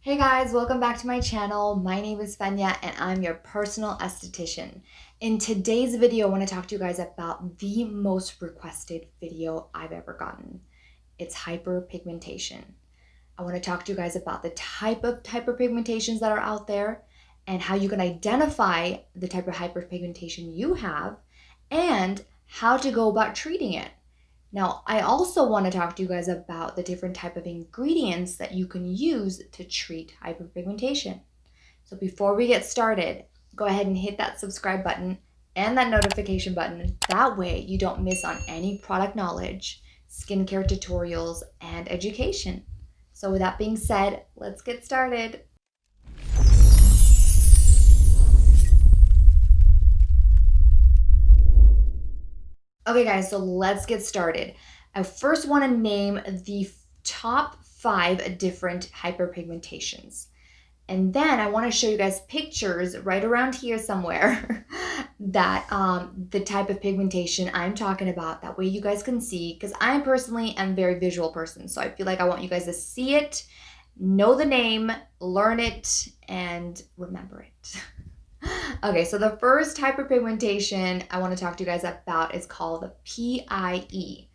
Hey guys, welcome back to my channel. My name is Fenya and I'm your personal esthetician. In today's video, I want to talk to you guys about the most requested video I've ever gotten. It's hyperpigmentation. I want to talk to you guys about the type of hyperpigmentations that are out there and how you can identify the type of hyperpigmentation you have and how to go about treating it. Now, I also want to talk to you guys about the different type of ingredients that you can use to treat hyperpigmentation. So before we get started, go ahead and hit that subscribe button and that notification button. That way you don't miss on any product knowledge, skincare tutorials, and education. So with that being said, let's get started. Okay guys, so let's get started. I first want to name the top 5 different hyperpigmentations. And then I want to show you guys pictures right around here somewhere that the type of pigmentation I'm talking about. That way you guys can see, because I personally am a very visual person. So I feel like I want you guys to see it, know the name, learn it, and remember it. Okay, so the first hyperpigmentation I want to talk to you guys about is called the PIE,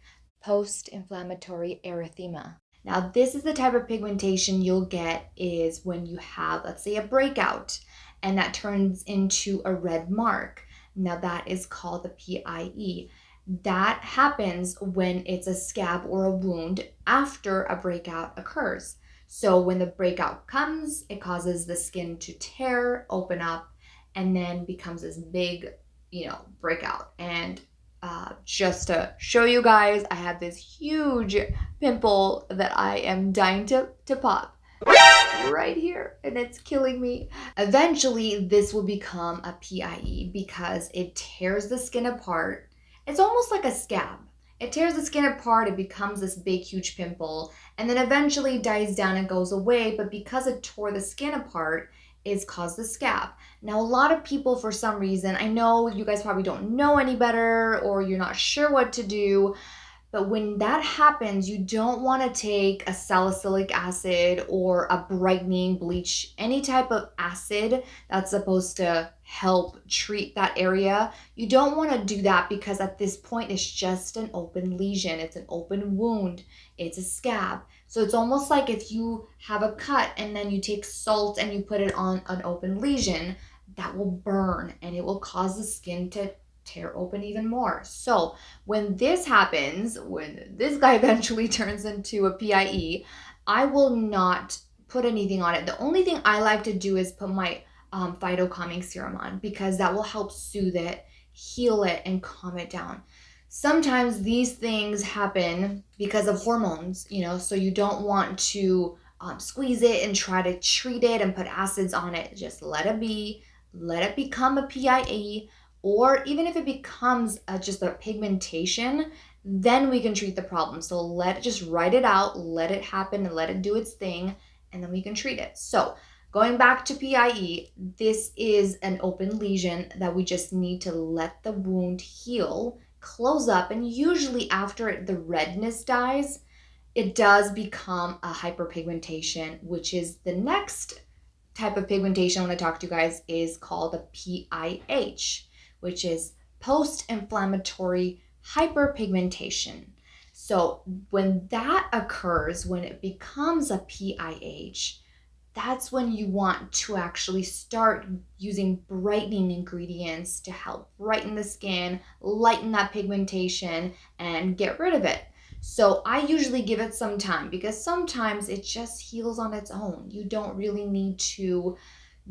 Post-Inflammatory Erythema. Now, this is the type of pigmentation you'll get is when you have, let's say, a breakout, and that turns into a red mark. Now, that is called the PIE. That happens when it's a scab or a wound after a breakout occurs. So when the breakout comes, it causes the skin to tear, open up, and then becomes this big, breakout. And just to show you guys, I have this huge pimple that I am dying to pop right here, and it's killing me. Eventually, this will become a PIE because it tears the skin apart. It's almost like a scab. It tears the skin apart, it becomes this big, huge pimple, and then eventually dies down and goes away. But because it tore the skin apart, it's caused the scab. Now, a lot of people, for some reason, I know you guys probably don't know any better or you're not sure what to do, but when that happens, you don't want to take a salicylic acid or a brightening bleach, any type of acid that's supposed to help treat that area. You don't want to do that because at this point, it's just an open lesion. It's an open wound. It's a scab. So it's almost like if you have a cut and then you take salt and you put it on an open lesion, that will burn and it will cause the skin to tear open even more. So when this happens, when this guy eventually turns into a PIE, I will not put anything on it. The only thing I like to do is put my phyto-calming serum on because that will help soothe it, heal it, and calm it down. Sometimes these things happen because of hormones, so you don't want to squeeze it and try to treat it and put acids on it. Just let it be, let it become a PIE, or even if it becomes just a pigmentation, then we can treat the problem. So just write it out, let it happen, and let it do its thing, and then we can treat it. So going back to PIE, this is an open lesion that we just need to let the wound heal, close up, and usually after the redness dies, it does become a hyperpigmentation, which is the next type of pigmentation I want to talk to you guys is called the PIH, which is post-inflammatory hyperpigmentation. So when that occurs, when it becomes a PIH, that's when you want to actually start using brightening ingredients to help brighten the skin, lighten that pigmentation, and get rid of it. So I usually give it some time because sometimes it just heals on its own. You don't really need to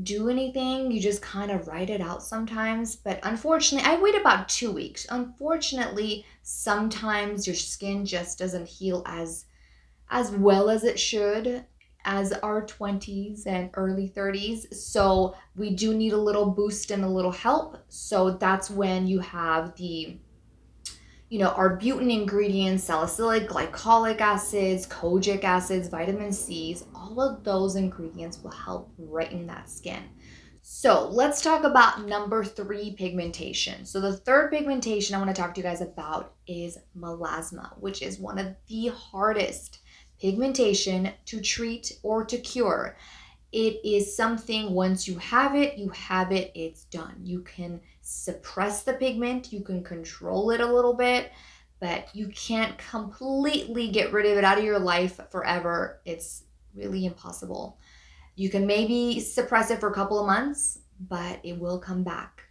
do anything. You just kind of write it out sometimes. But unfortunately, I wait about 2 weeks. Unfortunately, sometimes your skin just doesn't heal as well as it should as our 20s and early 30s. So we do need a little boost and a little help. So that's when you have the arbutin ingredients, salicylic, glycolic acids, kojic acids, vitamin C's, all of those ingredients will help brighten that skin. So let's talk about number 3 pigmentation. So the third pigmentation I want to talk to you guys about is melasma, which is one of the hardest pigmentation to treat or to cure. it is something, once you have it, it's done. You can suppress the pigment, you can control it a little bit, but you can't completely get rid of it out of your life forever. It's really impossible. You can maybe suppress it for a couple of months, but it will come back.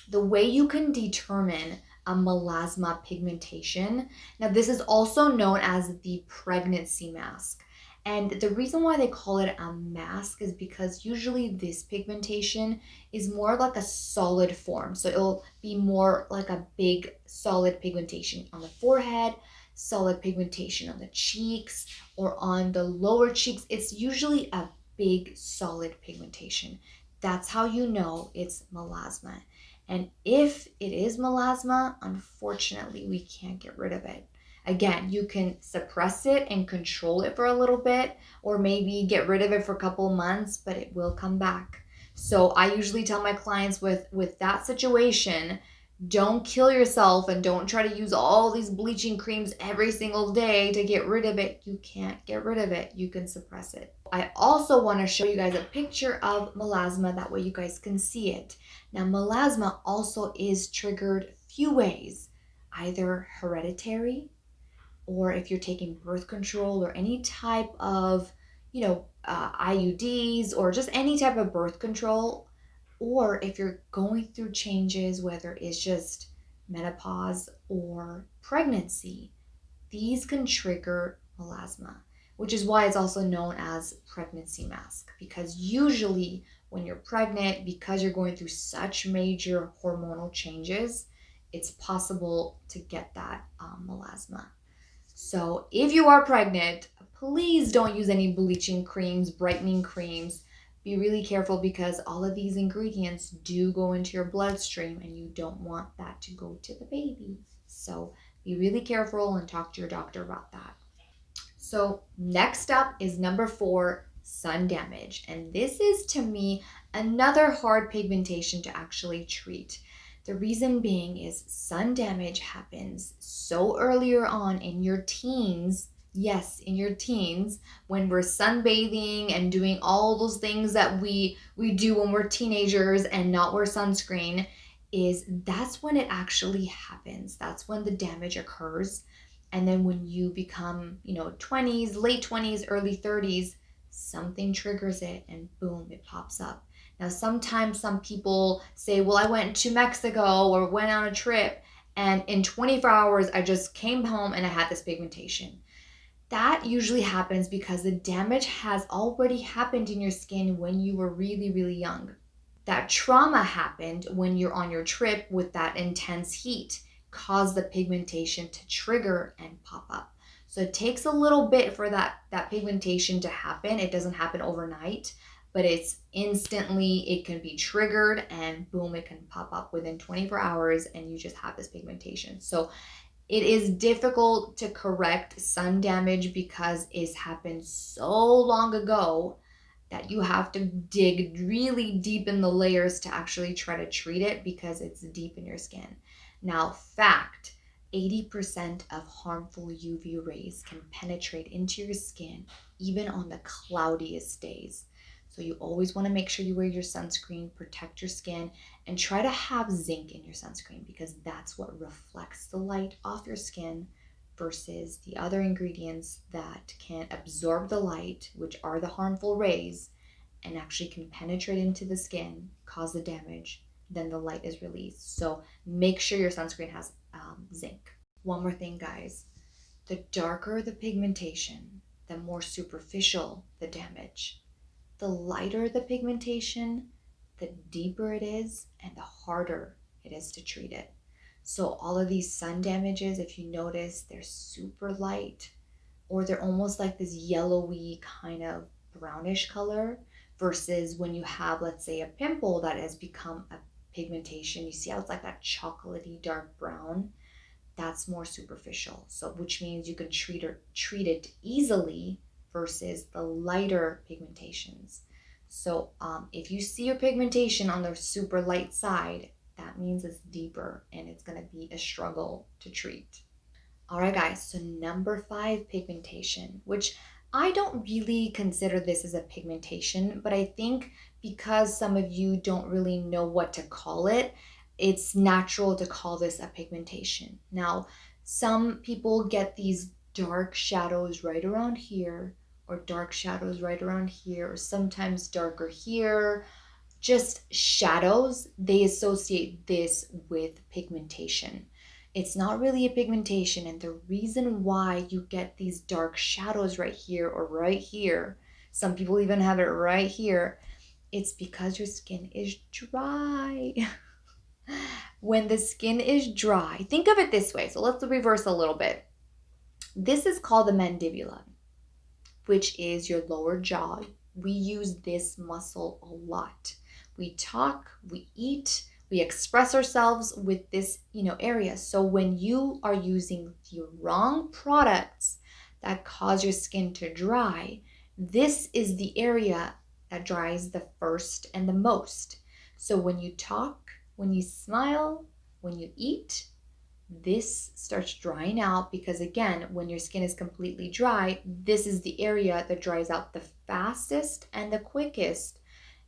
The way you can determine a melasma pigmentation, now this is also known as the pregnancy mask. And the reason why they call it a mask is because usually this pigmentation is more like a solid form. So it'll be more like a big solid pigmentation on the forehead, solid pigmentation on the cheeks, or on the lower cheeks. It's usually a big solid pigmentation. That's how you know it's melasma. And if it is melasma, unfortunately, we can't get rid of it. Again, you can suppress it and control it for a little bit, or maybe get rid of it for a couple months, but it will come back. So I usually tell my clients with that situation, don't kill yourself and don't try to use all these bleaching creams every single day to get rid of it. You can't get rid of it. You can suppress it. I also want to show you guys a picture of melasma. That way you guys can see it. Now, melasma also is triggered few ways, either hereditary, or if you're taking birth control or any type of, IUDs or just any type of birth control, or if you're going through changes, whether it's just menopause or pregnancy, these can trigger melasma, which is why it's also known as pregnancy mask, because usually when you're pregnant, because you're going through such major hormonal changes, it's possible to get that melasma. So if you are pregnant, please don't use any bleaching creams, brightening creams. Be really careful because all of these ingredients do go into your bloodstream and you don't want that to go to the baby. So be really careful and talk to your doctor about that. So next up is number 4, sun damage. And this is, to me, another hard pigmentation to actually treat. The reason being is sun damage happens so earlier on in your teens. Yes, in your teens, when we're sunbathing and doing all those things that we do when we're teenagers and not wear sunscreen, that's when it actually happens. That's when the damage occurs. And then when you become, 20s, late 20s, early 30s, something triggers it and boom, it pops up. Now, sometimes some people say, well, I went to Mexico or went on a trip and in 24 hours, I just came home and I had this pigmentation. That usually happens because the damage has already happened in your skin when you were really, really young. That trauma happened when you're on your trip with that intense heat, caused the pigmentation to trigger and pop up. So it takes a little bit for that pigmentation to happen. It doesn't happen overnight, but it's instantly, it can be triggered and boom, it can pop up within 24 hours and you just have this pigmentation. So it is difficult to correct sun damage because it's happened so long ago that you have to dig really deep in the layers to actually try to treat it because it's deep in your skin. Now, fact, 80% of harmful UV rays can penetrate into your skin even on the cloudiest days. So you always want to make sure you wear your sunscreen, protect your skin, and try to have zinc in your sunscreen because that's what reflects the light off your skin versus the other ingredients that can't absorb the light, which are the harmful rays, and actually can penetrate into the skin, cause the damage, then the light is released. So make sure your sunscreen has zinc. One more thing, guys. The darker the pigmentation, the more superficial the damage. The lighter the pigmentation, the deeper it is and the harder it is to treat it. So all of these sun damages, if you notice, they're super light or they're almost like this yellowy kind of brownish color versus when you have, let's say, a pimple that has become a pigmentation. You see how it's like that chocolatey dark brown? That's more superficial. So which means you can treat it easily versus the lighter pigmentations. So if you see your pigmentation on the super light side, that means it's deeper and it's going to be a struggle to treat. All right, guys, so number 5 pigmentation, which I don't really consider this as a pigmentation, but I think because some of you don't really know what to call it, it's natural to call this a pigmentation. Now, some people get these dark shadows right around here, or dark shadows right around here, or sometimes darker here, just shadows. They associate this with pigmentation. It's not really a pigmentation, and the reason why you get these dark shadows right here or right here, some people even have it right here, it's because your skin is dry. When the skin is dry, think of it this way. So let's reverse a little bit. This is called the mandibula, which is your lower jaw. We use this muscle a lot. We talk, we eat, we express ourselves with this, area. So when you are using the wrong products that cause your skin to dry, this is the area that dries the first and the most. So when you talk, when you smile, when you eat, this starts drying out because, again, when your skin is completely dry, this is the area that dries out the fastest and the quickest,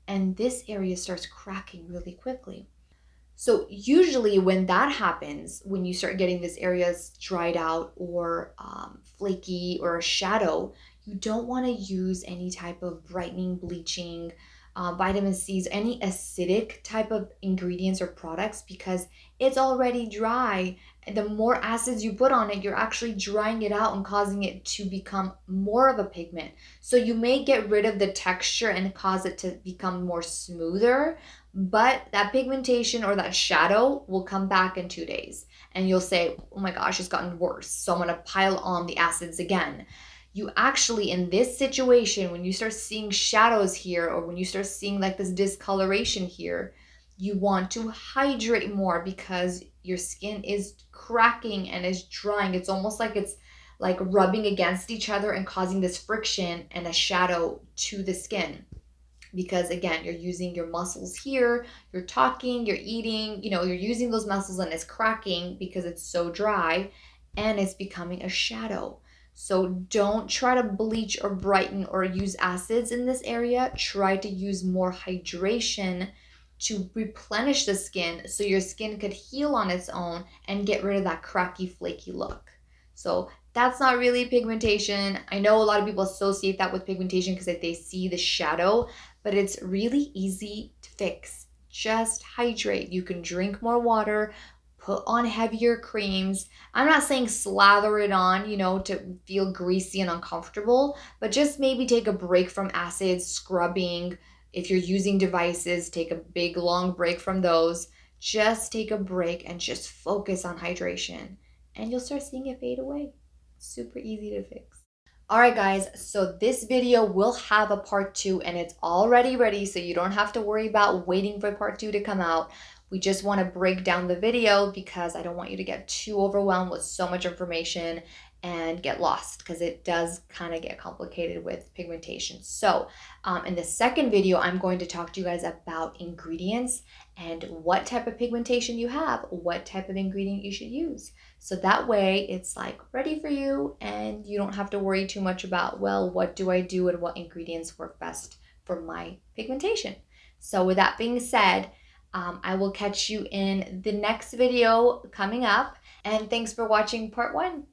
and this area starts cracking really quickly. So usually when that happens, when you start getting this area dried out or flaky or a shadow, you don't want to use any type of brightening, bleaching, vitamin C's, any acidic type of ingredients or products, because it's already dry. And the more acids you put on it, you're actually drying it out and causing it to become more of a pigment. So you may get rid of the texture and cause it to become more smoother, but that pigmentation or that shadow will come back in 2 days. And you'll say, oh my gosh, it's gotten worse, so I'm gonna pile on the acids again. You actually, in this situation, when you start seeing shadows here, or when you start seeing like this discoloration here, you want to hydrate more because your skin is cracking and is drying. It's almost like it's like rubbing against each other and causing this friction and a shadow to the skin. Because again, you're using your muscles here, you're talking, you're eating, you're using those muscles and it's cracking because it's so dry and it's becoming a shadow. So don't try to bleach or brighten or use acids in this area. Try to use more hydration to replenish the skin so your skin could heal on its own and get rid of that cracky, flaky look. So that's not really pigmentation. I know a lot of people associate that with pigmentation because they see the shadow, but it's really easy to fix. Just hydrate. You can drink more water, put on heavier creams. I'm not saying slather it on, to feel greasy and uncomfortable, but just maybe take a break from acids, scrubbing. If you're using devices, take a big long break from those. Just take a break and just focus on hydration, and you'll start seeing it fade away. Super easy to fix. All right, guys, so this video will have a part 2 and it's already ready, so you don't have to worry about waiting for part 2 to come out. We just want to break down the video because I don't want you to get too overwhelmed with so much information and get lost, because it does kind of get complicated with pigmentation. So in the second video, I'm going to talk to you guys about ingredients and what type of pigmentation you have, what type of ingredient you should use. So that way it's like ready for you and you don't have to worry too much about, well, what do I do and what ingredients work best for my pigmentation. So with that being said, I will catch you in the next video coming up, and thanks for watching part 1.